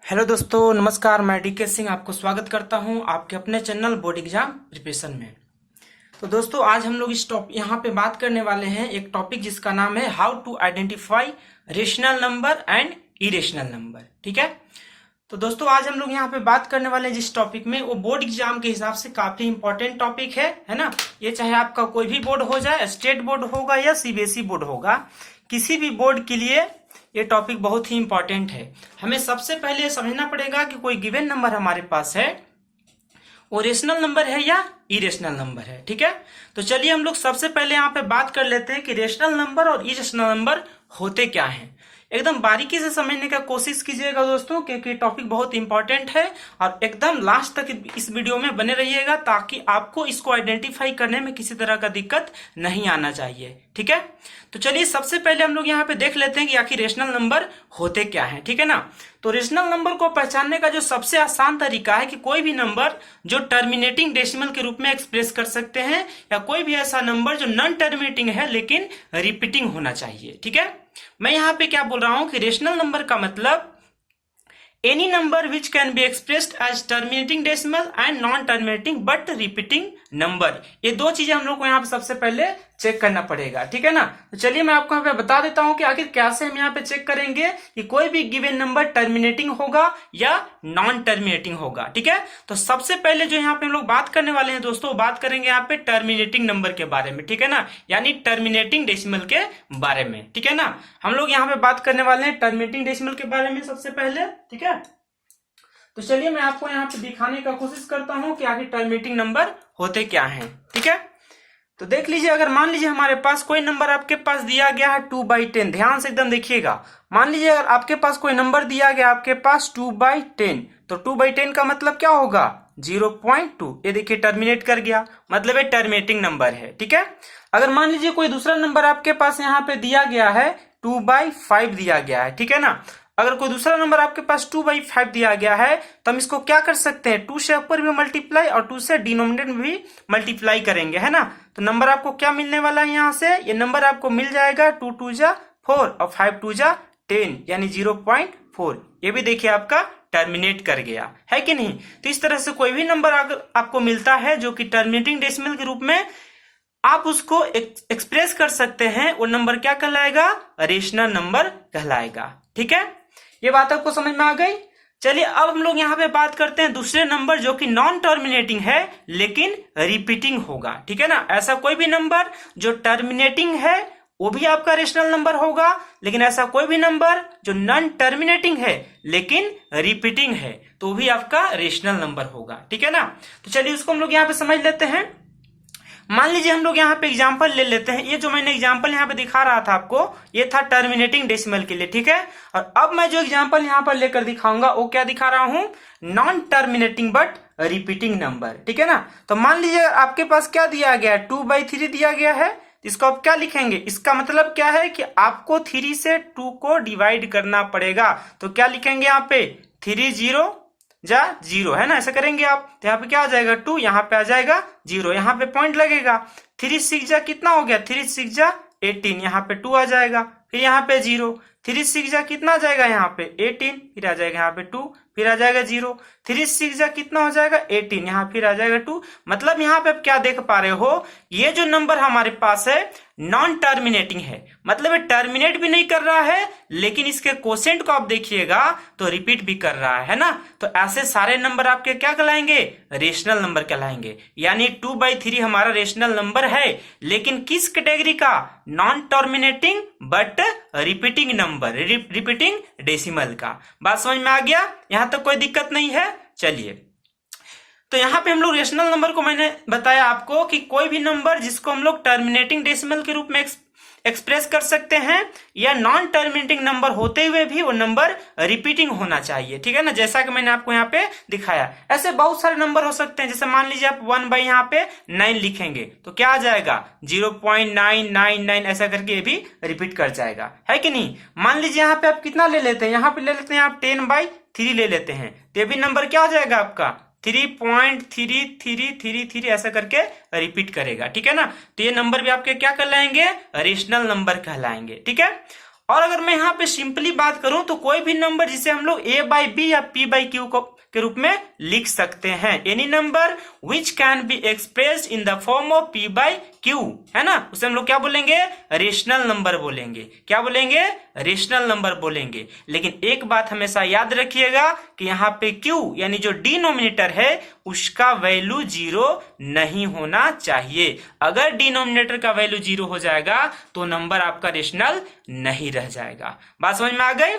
Hello दोस्तों, नमस्कार। मैं डीके सिंह आपको स्वागत करता हूं आपके अपने चैनल बोर्ड एग्जाम प्रिपरेशन में। तो दोस्तों, आज हम लोग यहाँ पे बात करने वाले हैं एक टॉपिक जिसका नाम है how to identify rational number and irrational number. ठीक है। तो दोस्तों, आज हम लोग यहाँ पे बात करने वाले हैं जिस टॉपिक में, वो बोर्ड एग्जाम के हिसाब से काफी इंपॉर्टेंट टॉपिक है ना। ये चाहे आपका कोई भी बोर्ड हो जाए, स्टेट बोर्ड होगा या सीबीएसई बोर्ड होगा, किसी भी बोर्ड के लिए ये टॉपिक बहुत ही इंपॉर्टेंट है। हमें सबसे पहले समझना पड़ेगा कि कोई गिवन नंबर हमारे पास है, वो रेशनल नंबर है या इरेशनल नंबर है। ठीक है। तो चलिए हम लोग सबसे पहले यहाँ पे बात कर लेते हैं कि रेशनल नंबर और इरेशनल नंबर होते क्या हैं। एकदम बारीकी से समझने का कोशिश कीजिएगा दोस्तों, क्योंकि टॉपिक बहुत इंपॉर्टेंट है और एकदम लास्ट तक इस वीडियो में बने रहिएगा ताकि आपको इसको आइडेंटिफाई करने में किसी तरह का दिक्कत नहीं आना चाहिए। ठीक है। तो चलिए सबसे पहले हम लोग यहाँ पे देख लेते हैं कि आखिर रेशनल नंबर होते क्या हैं। ठीक है ना। तो रेशनल नंबर को पहचानने का जो सबसे आसान तरीका है कि कोई भी नंबर जो टर्मिनेटिंग डेसिमल के रूप में एक्सप्रेस कर सकते हैं, या कोई भी ऐसा नंबर जो नॉन टर्मिनेटिंग है लेकिन रिपीटिंग होना चाहिए। ठीक है। मैं यहाँ पे क्या बोल रहा हूं कि रेशनल नंबर का मतलब any number which can be expressed as terminating decimal and non terminating but repeating number. ये दो चीजें हम लोग को यहाँ पे सबसे पहले चेक करना पड़ेगा। ठीक है ना। तो चलिए मैं आपको यहाँ पे बता देता हूं कि आखिर कैसे हम यहाँ पे चेक करेंगे कि कोई भी गिवन नंबर टर्मिनेटिंग होगा या नॉन टर्मिनेटिंग होगा। ठीक है। तो सबसे पहले जो यहाँ पे हम लोग बात करने वाले हैं दोस्तों, बात करेंगे यहाँ पे टर्मिनेटिंग नंबर के बारे में। ठीक है ना, यानी टर्मिनेटिंग डेसिमल के बारे में। ठीक है ना। हम लोग यहाँ पे बात करने वाले हैं टर्मिनेटिंग डेसिमल के बारे में सबसे पहले। ठीक है। तो चलिए मैं आपको यहाँ पे दिखाने का कोशिश करता हूं कि आखिर टर्मिनेटिंग नंबर होते क्या हैं। ठीक है। तो देख लीजिए, अगर मान लीजिए हमारे पास कोई नंबर आपके पास दिया गया है 2/10, ध्यान से एकदम देखिएगा। मान लीजिए अगर आपके पास कोई नंबर दिया गया आपके पास 2/10, तो 2/10 का मतलब क्या होगा 0.2। ये देखिए टर्मिनेट कर गया, मतलब ये टर्मिनेटिंग नंबर है। ठीक है। अगर मान लीजिए कोई दूसरा नंबर आपके पास यहाँ पे दिया गया है 2/5 दिया गया है। ठीक है ना। अगर कोई दूसरा नंबर आपके पास 2/5 दिया गया है तो हम इसको क्या कर सकते हैं, 2 से अपर भी मल्टीप्लाई और 2 से डिनोमिनेटर में भी मल्टीप्लाई करेंगे, है ना। तो नंबर आपको क्या मिलने वाला है यहाँ से, ये नंबर आपको मिल जाएगा 2 2 जा 4 और 5 2 जा 10, यानी 0.4। ये भी देखिए आपका टर्मिनेट कर गया है कि नहीं। तो इस तरह से कोई भी नंबर अगर आपको मिलता है जो कि टर्मिनेटिंग डेसिमल के रूप में आप उसको एक्सप्रेस कर सकते हैं, वो नंबर क्या कहलाएगा, रेशनल नंबर कहलाएगा। ठीक है। ये बात आपको समझ में आ गई। चलिए अब हम लोग यहाँ पे बात करते हैं दूसरे नंबर जो कि नॉन टर्मिनेटिंग है लेकिन रिपीटिंग होगा। ठीक है ना। ऐसा कोई भी नंबर जो टर्मिनेटिंग है वो भी आपका रेशनल नंबर होगा, लेकिन ऐसा कोई भी नंबर जो नॉन टर्मिनेटिंग है लेकिन रिपीटिंग है तो वो भी आपका रेशनल नंबर होगा। ठीक है ना। तो चलिए उसको हम लोग यहाँ पे समझ लेते हैं। मान लीजिए हम लोग यहाँ पे एग्जाम्पल ले लेते हैं। ये जो मैंने एग्जाम्पल यहाँ पे दिखा रहा था आपको, ये था टर्मिनेटिंग डेसिमल के लिए। ठीक है। और अब मैं जो एग्जाम्पल यहाँ पर लेकर दिखाऊंगा वो क्या दिखा रहा हूं, non terminating but repeating number. ठीक है ना। तो मान लीजिए आपके पास क्या दिया गया है, 2/3 दिया गया है। इसको आप क्या लिखेंगे, इसका मतलब क्या है कि आपको 3 से 2 को डिवाइड करना पड़ेगा। तो क्या लिखेंगे यहाँ पे, 3 0 जा 0, है ना। ऐसा करेंगे आप तो यहाँ पे क्या आ जाएगा 2, यहाँ पे आ जाएगा 0, यहाँ पे पॉइंट लगेगा। 3 6 जा कितना हो गया, 3 6 जा 18, यहाँ पे 2 आ जाएगा, फिर यहाँ पे 0। 3 6 जा कितना आ जाएगा यहाँ पे 18, फिर आ जाएगा यहाँ पे 2, फिर आ जाएगा 0। 3 6 जा कितना हो जाएगा 18, यहाँ फिर आ जाएगा 2। मतलब यहाँ पे आप क्या देख पा रहे हो, ये जो नंबर हमारे पास है नॉन टर्मिनेटिंग है, मतलब ये टर्मिनेट भी नहीं कर रहा है लेकिन इसके कोसेंट को आप देखिएगा तो रिपीट भी कर रहा है ना। तो ऐसे सारे नंबर आपके क्या कहलाएंगे, रेशनल नंबर कहलाएंगे। यानी 2/3 हमारा रेशनल नंबर है, लेकिन किस कैटेगरी का, non terminating but repeating number, repeating decimal का। बात समझ में आ गया, यहां तक कोई दिक्कत नहीं है। चलिए तो यहाँ पे हम लोग रेशनल नंबर को मैंने बताया आपको कि कोई भी नंबर जिसको हम लोग टर्मिनेटिंग डेसिमल के रूप में एक्सप्रेस कर सकते हैं, या नॉन टर्मिनेटिंग नंबर होते हुए भी वो नंबर रिपीटिंग होना चाहिए। ठीक है ना, जैसा कि मैंने आपको यहाँ पे दिखाया। ऐसे बहुत सारे नंबर हो सकते हैं, जैसे मान लीजिए आप 1/9 लिखेंगे तो क्या आ जाएगा 0.999, ऐसा करके ये भी रिपीट कर जाएगा, है कि नहीं। मान लीजिए यहाँ पे आप कितना ले लेते हैं, यहाँ पे ले लेते हैं आप 10/3 ले लेते हैं, तो ये भी नंबर क्या हो जाएगा आपका 3.3333 ऐसा करके रिपीट करेगा। ठीक है ना। तो ये नंबर भी आपके क्या कहलाएंगे, रेशनल नंबर कहलाएंगे। ठीक है। और अगर मैं यहाँ पे सिंपली बात करूं तो कोई भी नंबर जिसे हम लोग a बाई बी या p बाई क्यू के रूप में लिख सकते हैं। Any number which can be expressed in the form of p by Q, है ना, उसे हम लोग क्या बोलेंगे, रेशनल नंबर बोलेंगे। क्या बोलेंगे, रेशनल नंबर बोलेंगे। लेकिन एक बात हमेशा याद रखिएगा कि यहाँ पे q यानी जो डिनोमिनेटर है उसका वैल्यू 0 नहीं होना चाहिए। अगर डिनोमिनेटर का वैल्यू 0 हो जाएगा तो नंबर आपका रेशनल नहीं रह जाएगा। बात समझ में आ गई।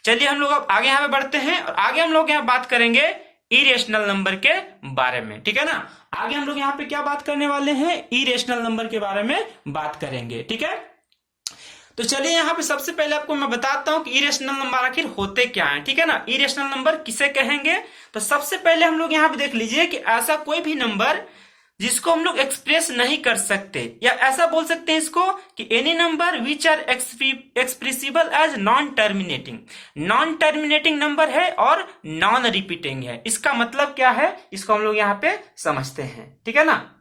चलिए हम लोग अब आगे यहाँ पे बढ़ते हैं और आगे हम लोग यहाँ बात करेंगे इरेशनल नंबर के बारे में, ठीक है ना। आगे हम लोग यहाँ पे क्या बात करने वाले हैं, इरेशनल नंबर के बारे में बात करेंगे, ठीक है। तो चलिए यहाँ पे सबसे पहले आपको मैं बताता हूँ कि इरेशनल नंबर आखिर होते क्या हैं, ठीक है ना। इरेशनल नंबर किसे कहेंगे, तो सबसे पहले हम लोग यहाँ पे देख लीजिए कि ऐसा कोई भी नंबर जिसको हम लोग एक्सप्रेस नहीं कर सकते, या ऐसा बोल सकते हैं इसको कि any number which are expressible as non terminating. Non terminating number है और नॉन रिपीटिंग है। इसका मतलब क्या है, इसको हम लोग यहाँ पे समझते हैं, ठीक है ना।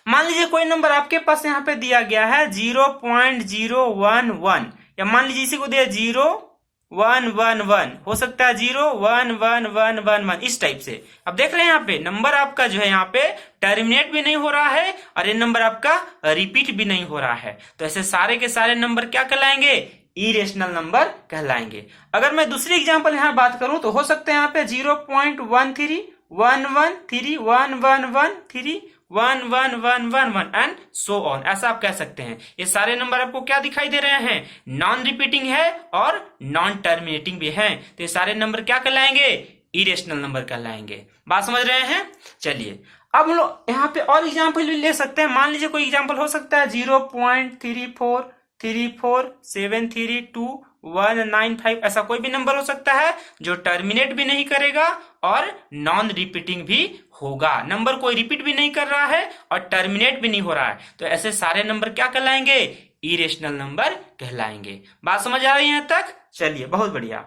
मान लीजिए कोई नंबर आपके पास यहाँ पे दिया गया है 0.011, या मान लीजिए इसी को दिया 0.111, हो सकता है 0.11111, इस टाइप से। अब देख रहे हैं यहाँ पे नंबर आपका जो है यहाँ पे टर्मिनेट भी नहीं हो रहा है और ये नंबर आपका रिपीट भी नहीं हो रहा है। तो ऐसे सारे के सारे नंबर क्या कहलाएंगे, इरेशनल नंबर कहलाएंगे। अगर मैं दूसरी एग्जांपल यहाँ बात करूं तो हो सकता है यहाँ पे 0.13113111311111 एंड सो ऑन, ऐसा आप कह सकते हैं। ये सारे नंबर आपको क्या दिखाई दे रहे हैं, नॉन रिपीटिंग है और नॉन टर्मिनेटिंग भी हैं। तो ये सारे नंबर क्या कहलाएंगे, इरेशनल नंबर कहलाएंगे। बात समझ रहे हैं। चलिए अब हम लोग यहाँ पे और एग्जाम्पल भी ले सकते हैं। मान लीजिए कोई एग्जाम्पल हो सकता है 0.3434732195, ऐसा कोई भी नंबर हो सकता है जो टर्मिनेट भी नहीं करेगा और नॉन रिपीटिंग भी होगा। नंबर कोई रिपीट भी नहीं कर रहा है और टर्मिनेट भी नहीं हो रहा है, तो ऐसे सारे नंबर क्या कहलाएंगे, इरेशनल नंबर कहलाएंगे। बात समझ आ रही है तक। चलिए बहुत बढ़िया।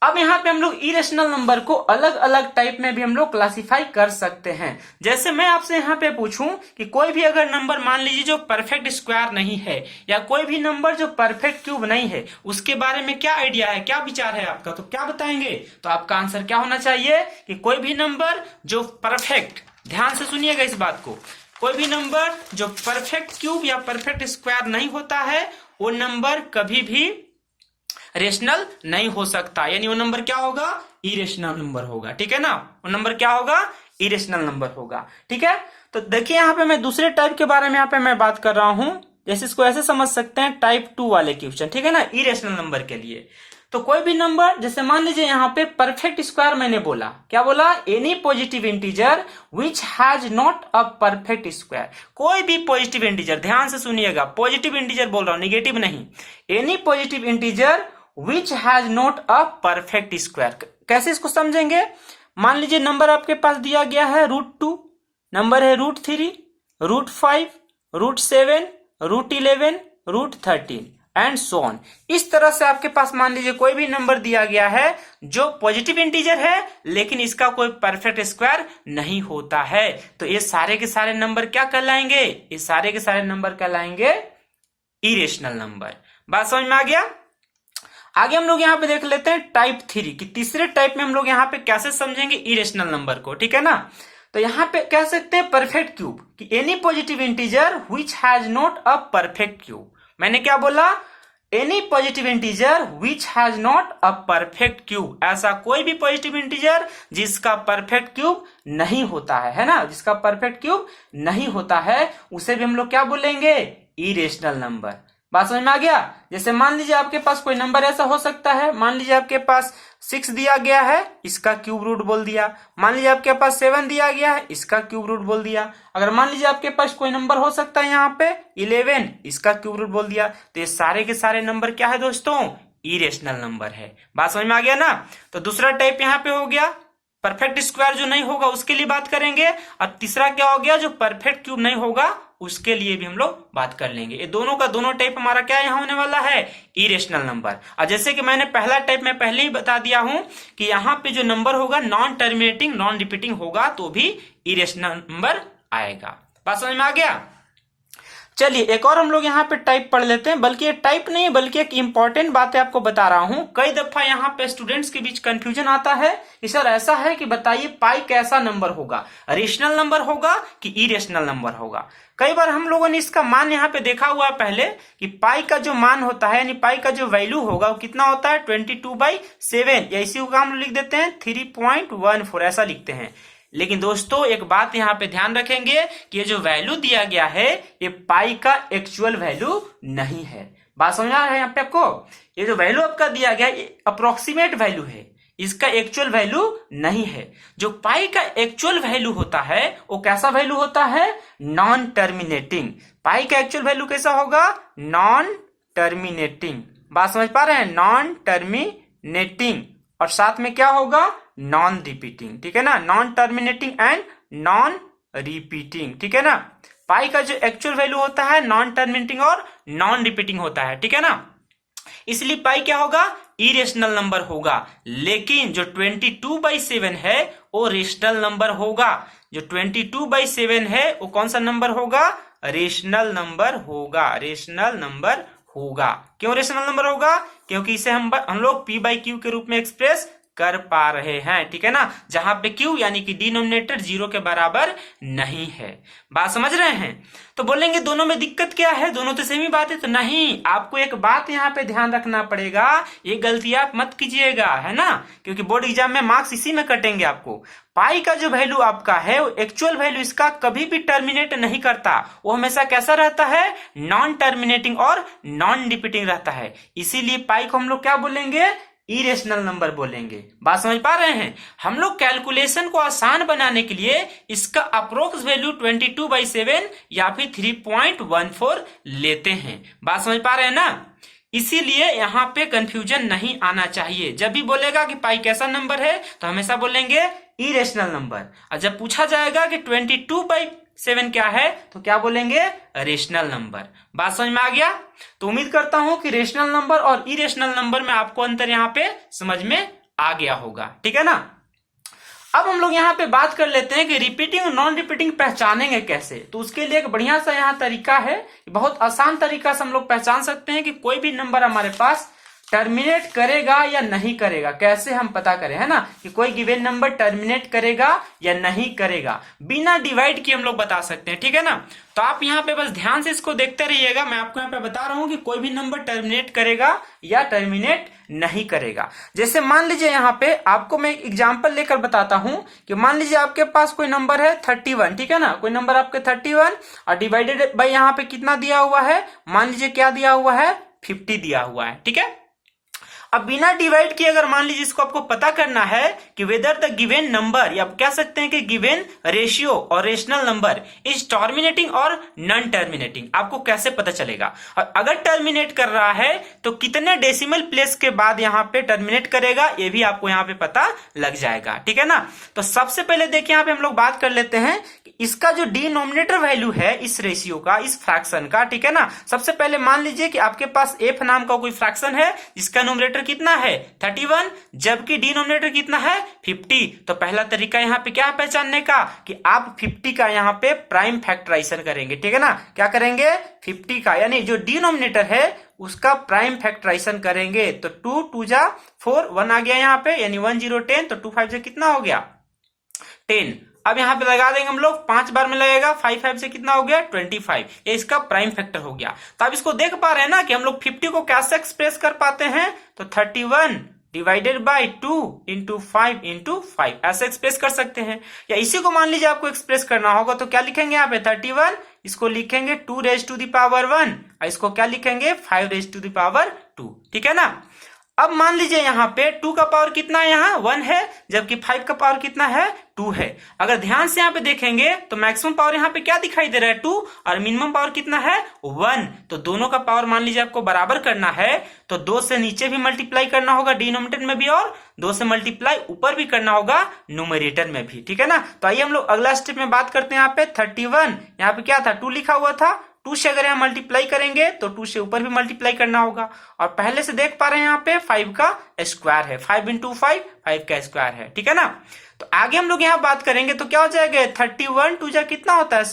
अब यहाँ पे हम लोग इरेशनल नंबर को अलग अलग टाइप में भी हम लोग क्लासिफाई कर सकते हैं। जैसे मैं आपसे यहाँ पे पूछूं कि कोई भी अगर नंबर मान लीजिए जो परफेक्ट स्क्वायर नहीं है, या कोई भी नंबर जो परफेक्ट क्यूब नहीं है, उसके बारे में क्या आइडिया है, क्या विचार है आपका, तो क्या बताएंगे। तो आपका आंसर क्या होना चाहिए कि कोई भी नंबर जो परफेक्ट, ध्यान से सुनिएगा इस बात को, कोई भी नंबर जो परफेक्ट क्यूब या परफेक्ट स्क्वायर नहीं होता है वो नंबर कभी भी रेशनल नहीं हो सकता। यानी वो नंबर क्या होगा, इरेशनल नंबर होगा, ठीक है ना। वो नंबर क्या होगा, इरेशनल नंबर होगा, ठीक है। तो देखिए यहाँ पे मैं दूसरे टाइप के बारे में यहाँ पे मैं बात कर रहा हूं। जैसे इसको ऐसे समझ सकते हैं टाइप 2 वाले क्वेश्चन, ठीक है ना, इरेशनल नंबर के लिए। तो कोई भी नंबर, जैसे मान लीजिए यहाँ पे परफेक्ट स्क्वायर मैंने बोला, क्या बोला, any positive integer which has not a perfect square. कोई भी पॉजिटिव इंटीजर, ध्यान से सुनिएगा, पॉजिटिव इंटीजर बोल रहा हूं, निगेटिव नहीं। Any positive integer which has not a perfect square. कैसे इसको समझेंगे, मान लीजिए नंबर आपके पास दिया गया है √2, नंबर है √3, √5, √7, √11, √13 एंड सो ऑन। इस तरह से आपके पास मान लीजिए कोई भी नंबर दिया गया है जो पॉजिटिव इंटीजर है लेकिन इसका कोई परफेक्ट स्क्वायर नहीं होता है, तो ये सारे के सारे नंबर क्या कहलाएंगे, ये सारे के सारे नंबर कहलाएंगे इरेशनल नंबर। बात समझ में आ गया। आगे हम लोग यहाँ पे देख लेते हैं टाइप 3 कि तीसरे टाइप में हम लोग यहाँ पे कैसे समझेंगे इरेशनल नंबर को, ठीक है ना। तो यहाँ पे कह सकते हैं परफेक्ट क्यूब कि any positive integer which has not a perfect cube. मैंने क्या बोला, any positive integer which has not a perfect cube. ऐसा कोई भी पॉजिटिव इंटीजर जिसका परफेक्ट क्यूब नहीं होता है ना, जिसका परफेक्ट क्यूब नहीं होता है, उसे भी हम लोग क्या बोलेंगे, इरेशनल नंबर। बात समझ में आ गया। जैसे मान लीजिए आपके पास कोई नंबर ऐसा हो सकता है, मान लीजिए आपके पास 6 दिया गया है, इसका क्यूब रूट बोल दिया। मान लीजिए आपके पास 7 दिया गया है, इसका क्यूब रूट बोल दिया। अगर मान लीजिए आपके पास कोई नंबर हो सकता है यहाँ पे 11, इसका क्यूब रूट बोल दिया। तो ये सारे के सारे नंबर क्या है दोस्तों, इरेशनल नंबर है। बात समझ में आ गया ना। तो दूसरा टाइप यहाँ पे हो गया, परफेक्ट स्क्वायर जो नहीं होगा उसके लिए बात करेंगे, और तीसरा क्या हो गया, जो परफेक्ट क्यूब नहीं होगा उसके लिए भी हम लोग बात कर लेंगे। ये दोनों का दोनों टाइप हमारा क्या यहाँ होने वाला है, इरेशनल नंबर। और जैसे कि मैंने पहला टाइप में पहले ही बता दिया हूं कि यहाँ पे जो नंबर होगा नॉन टर्मिनेटिंग नॉन रिपीटिंग होगा तो भी इरेशनल नंबर आएगा। बात समझ में आ गया। चलिए एक और हम लोग यहाँ पे टाइप पढ़ लेते हैं, बल्कि ये टाइप नहीं है बल्कि एक इंपॉर्टेंट बात है आपको बता रहा हूं। कई दफा यहाँ पे स्टूडेंट्स के बीच कंफ्यूजन आता है कि सर ऐसा है कि बताइए पाई कैसा नंबर होगा, रेशनल नंबर होगा कि इरेशनल नंबर होगा। कई बार हम लोगों ने इसका मान यहाँ पे देखा हुआ है पहले कि पाई का जो मान होता है यानी पाई का जो वैल्यू होगा वो कितना होता है 22/7, या इसी को हम लिख देते हैं 3.14 ऐसा लिखते हैं। लेकिन दोस्तों एक बात यहाँ पे ध्यान रखेंगे कि ये जो वैल्यू दिया गया है ये पाई का एक्चुअल वैल्यू नहीं है। बात समझ आ रहा है यहाँ पे आपको? ये जो वैल्यू आपका दिया गया ये अप्रोक्सीमेट वैल्यू है, इसका एक्चुअल वैल्यू नहीं है। जो पाई का एक्चुअल वैल्यू होता है वो कैसा वैल्यू होता है? Non terminating. पाई का एक्चुअल वैल्यू कैसा होगा? Non terminating. बात समझ पा रहे हैं? नॉन टर्मिनेटिंग, और साथ में क्या होगा? Non repeating. ठीक है ना, non terminating and non repeating. ठीक है ना, पाई का जो एक्चुअल वैल्यू होता है नॉन टर्मिनेटिंग और नॉन रिपीटिंग होता है। ठीक है ना, इसलिए पाई क्या होगा? इरेशनल नंबर होगा। लेकिन जो 22/7 है वो रेशनल नंबर होगा। जो 22/7 है वो कौन सा नंबर होगा? रेशनल नंबर होगा। रेशनल नंबर होगा। क्यों रेशनल नंबर होगा? क्योंकि इसे हम लोग p/q के रूप में एक्सप्रेस कर पा रहे हैं। ठीक है ना, जहां पे q यानी कि डिनोमिनेटर 0 के बराबर नहीं है। बात समझ रहे हैं? तो बोलेंगे दोनों में दिक्कत क्या है, दोनों तो सेम ही बात है। तो नहीं, आपको एक बात यहाँ पे ध्यान रखना पड़ेगा, ये गलती आप मत कीजिएगा, है ना, क्योंकि बोर्ड एग्जाम में मार्क्स इसी में कटेंगे आपको। पाई का जो वैल्यू आपका है वो एक्चुअल वैल्यू इसका कभी भी टर्मिनेट नहीं करता, वो हमेशा कैसा रहता है? नॉन टर्मिनेटिंग और नॉन रिपीटिंग रहता है। इसीलिए पाई को हम लोग क्या बोलेंगे? इरेशनल नंबर बोलेंगे। बात समझ पा रहे हैं? हम लोग कैलकुलेशन को आसान बनाने के लिए इसका अप्रोक्स वैल्यू 22/7 या फिर 3.14 लेते हैं। बात समझ पा रहे हैं ना? इसीलिए यहाँ पे कंफ्यूजन नहीं आना चाहिए। जब भी बोलेगा कि पाई कैसा नंबर है तो हमेशा बोलेंगे इरेशनल नंबर, और जब पूछा जाएगा कि 22/7 क्या है तो क्या बोलेंगे? Rational number. बात समझ में आ गया? तो उम्मीद करता हूं कि रेशनल नंबर और इरेशनल नंबर में आपको अंतर यहाँ पे समझ में आ गया होगा। ठीक है ना, अब हम लोग यहाँ पे बात कर लेते हैं कि रिपीटिंग और नॉन रिपीटिंग पहचानेंगे कैसे। तो उसके लिए एक बढ़िया सा यहाँ तरीका है, बहुत आसान तरीका से हम लोग पहचान सकते हैं कि कोई भी नंबर हमारे पास टर्मिनेट करेगा या नहीं करेगा। कैसे हम पता करें, है ना, कि कोई गिवन नंबर टर्मिनेट करेगा या नहीं करेगा, बिना डिवाइड किए हम लोग बता सकते हैं। ठीक है ना, तो आप यहाँ पे बस ध्यान से इसको देखते रहिएगा। मैं आपको यहाँ पे बता रहा हूं कि कोई भी नंबर टर्मिनेट करेगा या टर्मिनेट नहीं करेगा। जैसे मान लीजिए यहाँ पे आपको मैं एक एग्जाम्पल लेकर बताता हूं कि मान लीजिए आपके पास कोई नंबर है 31। ठीक है ना, कोई नंबर आपके 31 और डिवाइडेड बाई यहाँ पे कितना दिया हुआ है? मान लीजिए क्या दिया हुआ है? 50 दिया हुआ है। ठीक है, अब बिना डिवाइड किए अगर मान लीजिए इसको आपको पता करना है कि वेदर द गिवन नंबर, या आप कह सकते हैं कि गिवन रेशियो और रेशनल नंबर इज टर्मिनेटिंग और नॉन टर्मिनेटिंग, आपको कैसे पता चलेगा? और अगर टर्मिनेट कर रहा है तो कितने डेसिमल प्लेस के बाद यहाँ पे टर्मिनेट करेगा, ये भी आपको यहाँ पे पता लग जाएगा। ठीक है ना, तो सबसे पहले देखिए यहाँ पे हम लोग बात कर लेते हैं कि इसका जो डिनोमिनेटर वैल्यू है इस रेशियो का, इस फ्रैक्शन का। ठीक है ना, सबसे पहले मान लीजिए कि आपके पास एफ नाम का कोई फ्रैक्शन है जिसका नोमिनेटर कितना है? 31, जबकि डिनोमिनेटर कितना है? 50। तो पहला तरीका यहाँ पे क्या पहचानने का कि आप 50 का यहाँ पे प्राइम फैक्टराइजेशन करेंगे। ठीक है ना, क्या करेंगे? 50 का यानी जो डिनोमिनेटर है उसका प्राइम फैक्टराइजेशन करेंगे। तो 2 2 जा 4, 1 आ गया यहाँ पे, यानी 1 0 10, तो 2 5 से कितना हो गया? 10। अब यहाँ पे लगा देंगे हम लोग, 5 बार में लगेगा, 5 5 से कितना हो गया? 25। ये इसका प्राइम फैक्टर हो गया। तो अब इसको देख पा रहे हैं ना कि हम लोग 50 को कैसे एक्सप्रेस कर पाते हैं? तो 31 डिवाइडेड बाई 2 इंटू 5 इंटू 5 ऐसे एक्सप्रेस कर सकते हैं। या इसी को मान लीजिए आपको एक्सप्रेस करना होगा तो क्या लिखेंगे यहाँ पे? 31, इसको लिखेंगे 2 raised to the power 1, और इसको क्या लिखेंगे? 5 raised to the power 2। ठीक है ना, अब मान लीजिए यहाँ पे 2 का पावर कितना है? यहाँ 1 है, जबकि 5 का पावर कितना है? 2 है। अगर ध्यान से यहाँ पे देखेंगे तो मैक्सिमम पावर यहाँ पे क्या दिखाई दे रहा है? 2, और मिनिमम पावर कितना है? 1। तो दोनों का पावर मान लीजिए आपको बराबर करना है तो 2 से नीचे भी मल्टीप्लाई करना होगा डिनोमिनेटर में भी, और 2 से मल्टीप्लाई ऊपर भी करना होगा न्यूमरेटर में भी। ठीक है ना, तो आइए हम लोग अगला स्टेप में बात करते हैं। यहाँ पे 31, यहाँ पे क्या था? 2 लिखा हुआ था, 2 से अगर यहाँ मल्टीप्लाई करेंगे तो 2 से ऊपर भी मल्टीप्लाई करना होगा, और पहले से देख पा रहे हैं यहाँ पे 5 का स्क्वायर है, 5 इंटू 5 5 का स्क्वायर है। ठीक है ना, तो आगे हम लोग यहाँ बात करेंगे तो क्या हो जाएगा? 31 2 जा कितना होता है?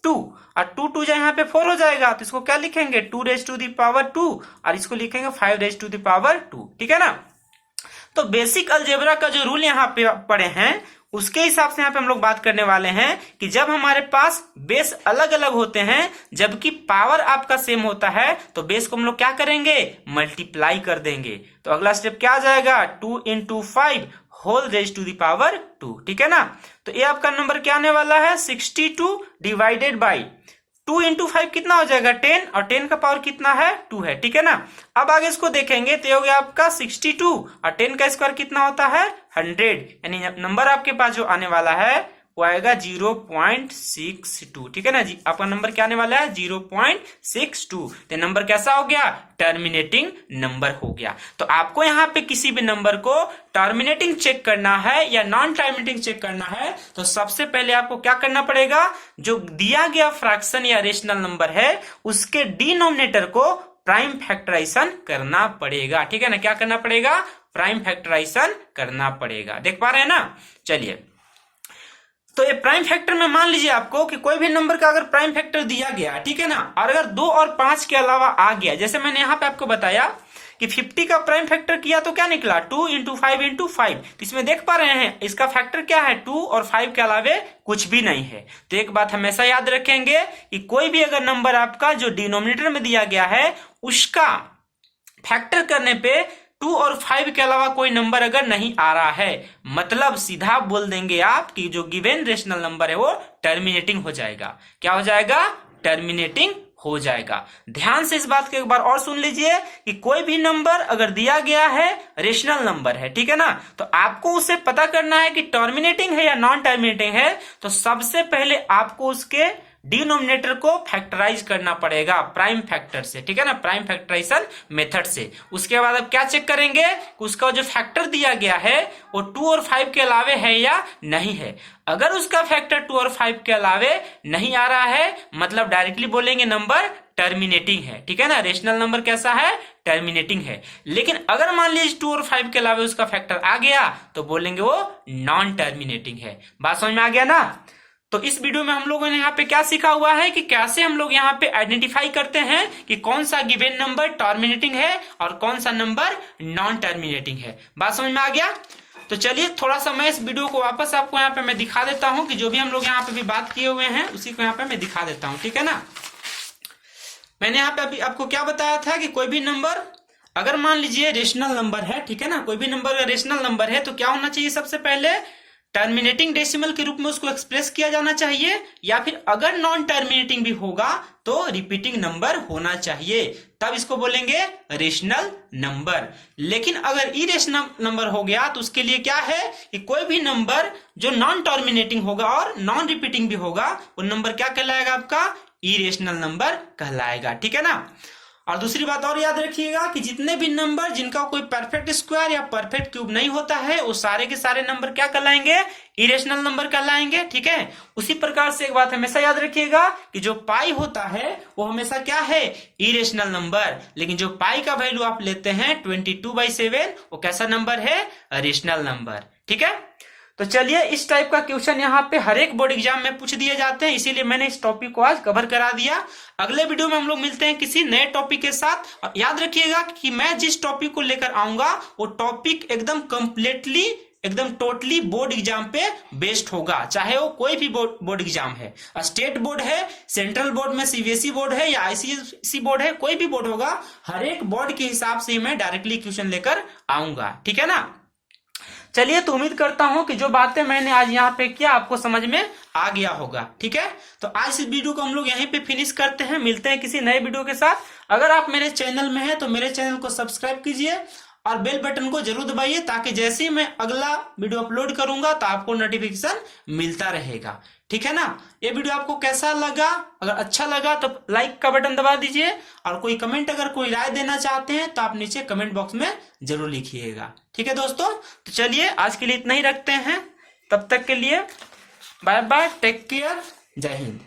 2 और 2 यहाँ पे 4 हो जाएगा, तो इसको क्या लिखेंगे 2 रेज टू द पावर 2 और इसको लिखेंगे 5 रेज टू द पावर 2। ठीक है ना। तो बेसिक अलजेब्रा का जो रूल यहाँ पे पढ़े हैं उसके हिसाब से यहाँ पे हम लोग बात करने वाले हैं कि जब हमारे पास बेस अलग अलग होते हैं जबकि पावर आपका सेम होता है तो बेस को हम लोग क्या करेंगे मल्टीप्लाई कर देंगे। तो अगला स्टेप क्या आ जाएगा 2 into 5 whole raise to the power 2। ठीक है ना। तो ये आपका नंबर क्या आने वाला है 62 डिवाइडेड बाई 2 into 5 कितना हो जाएगा 10 और 10 का पावर कितना है 2 है। ठीक है ना। अब आगे इसको देखेंगे तो ये हो गया आपका 62 और 10 का स्क्वायर कितना होता है 100, यानी नंबर आपके पास जो आने वाला है वो आएगा 0.62। ठीक है ना जी। आपका नंबर क्या आने वाला है 0.62। तो नंबर कैसा हो गया टर्मिनेटिंग नंबर हो गया। तो आपको यहाँ पे किसी भी नंबर को टर्मिनेटिंग चेक करना है या नॉन टर्मिनेटिंग चेक करना है तो सबसे पहले आपको क्या करना पड़ेगा जो दिया गया फ्रैक्शन या रेशनल नंबर है उसके डिनोमिनेटर को प्राइम फैक्टराइजेशन करना पड़ेगा। ठीक है ना। क्या करना पड़ेगा प्राइम फैक्टराइजेशन करना पड़ेगा। देख पा रहे हैं ना। चलिए तो ये प्राइम फैक्टर में मान लीजिए आपको कि कोई भी नंबर का अगर प्राइम फैक्टर दिया गया ठीक है ना और अगर 2 और 5 के अलावा आ गया, जैसे मैंने यहाँ पे आपको बताया कि 50 का प्राइम फैक्टर किया तो क्या निकला 2 into 5 into 5। तो इसमें देख पा रहे हैं इसका फैक्टर क्या है 2 और 5 के अलावे कुछ भी नहीं है। तो एक बात हमेशा याद रखेंगे कि कोई भी अगर नंबर आपका जो डिनोमिनेटर में दिया गया है उसका फैक्टर करने पे 2 और 5 के अलावा कोई नंबर अगर नहीं आ रहा है मतलब सीधा बोल देंगे आप कि जो गिवन रेशनल नंबर है वो टर्मिनेटिंग हो जाएगा। क्या हो जाएगा टर्मिनेटिंग हो जाएगा। ध्यान से इस बात को एक बार और सुन लीजिए कि कोई भी नंबर अगर दिया गया है रेशनल नंबर है ठीक है ना तो आपको उसे पता करना है कि टर्मिनेटिंग है या नॉन टर्मिनेटिंग है। तो सबसे पहले आपको उसके डिनोमिनेटर को फैक्टराइज करना पड़ेगा प्राइम फैक्टर से। ठीक है ना प्राइम फैक्टराइजेशन मेथड से। उसके बाद अब क्या चेक करेंगे कि उसका जो फैक्टर दिया गया है वो 2 और 5 के अलावे है या नहीं है। अगर उसका फैक्टर 2 और 5 के अलावे नहीं आ रहा है मतलब डायरेक्टली बोलेंगे नंबर टर्मिनेटिंग है। ठीक है ना रेशनल नंबर कैसा है टर्मिनेटिंग है। लेकिन अगर मान लीजिए 2 और 5 के अलावे उसका फैक्टर आ गया तो बोलेंगे वो नॉन टर्मिनेटिंग है। बात समझ में आ गया ना। तो इस वीडियो में हम लोगों ने यहाँ पे क्या सीखा हुआ है कि कैसे हम लोग यहाँ पे आइडेंटिफाई करते हैं कि कौन सा गिवन नंबर टर्मिनेटिंग है और कौन सा नंबर नॉन टर्मिनेटिंग है। बात समझ में आ गया। तो चलिए थोड़ा सा मैं इस वीडियो को वापस आपको यहाँ पे मैं दिखा देता हूँ कि जो भी हम लोग यहाँ पे भी बात किए हुए हैं उसी को यहाँ पे मैं दिखा देता हूँ। ठीक है ना। मैंने यहाँ पे अभी आपको क्या बताया था कि कोई भी नंबर अगर मान लीजिए रेशनल नंबर है ठीक है ना कोई भी नंबर अगर रेशनल नंबर है तो क्या होना चाहिए सबसे पहले टर्मिनेटिंग डेसिमल के रूप में उसको एक्सप्रेस किया जाना चाहिए या फिर अगर नॉन टर्मिनेटिंग भी होगा तो रिपीटिंग नंबर होना चाहिए तब इसको बोलेंगे रेशनल नंबर। लेकिन अगर इरेशनल नंबर हो गया तो उसके लिए क्या है कि कोई भी नंबर जो नॉन टर्मिनेटिंग होगा और नॉन रिपीटिंग भी होगा वो नंबर क्या कहलाएगा आपका इरेशनल नंबर कहलाएगा। ठीक है ना। और दूसरी बात और याद रखिएगा कि जितने भी नंबर जिनका कोई परफेक्ट स्क्वायर या परफेक्ट क्यूब नहीं होता है वो सारे के सारे नंबर क्या कहलाएंगे इरेशनल नंबर कहलाएंगे। ठीक है। उसी प्रकार से एक बात हमेशा याद रखिएगा कि जो पाई होता है वो हमेशा क्या है इरेशनल नंबर। लेकिन जो पाई का वैल्यू आप लेते हैं 22/7 वो कैसा नंबर है रेशनल नंबर। ठीक है। तो चलिए इस टाइप का क्वेश्चन यहाँ पे हर एक बोर्ड एग्जाम में पूछ दिए जाते हैं इसीलिए मैंने इस टॉपिक को आज कवर करा दिया। अगले वीडियो में हम लोग मिलते हैं किसी नए टॉपिक के साथ। और याद रखिएगा कि मैं जिस टॉपिक को लेकर आऊंगा वो टॉपिक एकदम कंप्लीटली एकदम टोटली बोर्ड एग्जाम पे बेस्ड होगा चाहे वो कोई भी बोर्ड एग्जाम है स्टेट बोर्ड है सेंट्रल बोर्ड में सीबीएसई बोर्ड है या आईसीएसई बोर्ड है कोई भी बोर्ड होगा हर एक बोर्ड के हिसाब से मैं डायरेक्टली क्वेश्चन लेकर आऊंगा। ठीक है ना। चलिए तो उम्मीद करता हूं कि जो बातें मैंने आज यहाँ पे किया आपको समझ में आ गया होगा। ठीक है। तो आज इस वीडियो को हम लोग यहीं पे फिनिश करते हैं। मिलते हैं किसी नए वीडियो के साथ। अगर आप मेरे चैनल में हैं तो मेरे चैनल को सब्सक्राइब कीजिए और बेल बटन को जरूर दबाइए ताकि जैसे ही मैं अगला वीडियो अपलोड करूंगा तो आपको नोटिफिकेशन मिलता रहेगा। ठीक है ना। ये वीडियो आपको कैसा लगा अगर अच्छा लगा तो लाइक का बटन दबा दीजिए और कोई कमेंट अगर कोई राय देना चाहते हैं तो आप नीचे कमेंट बॉक्स में जरूर लिखिएगा। ठीक है दोस्तों। तो चलिए आज के लिए इतना ही रखते हैं। तब तक के लिए बाय बाय टेक केयर जय हिंद।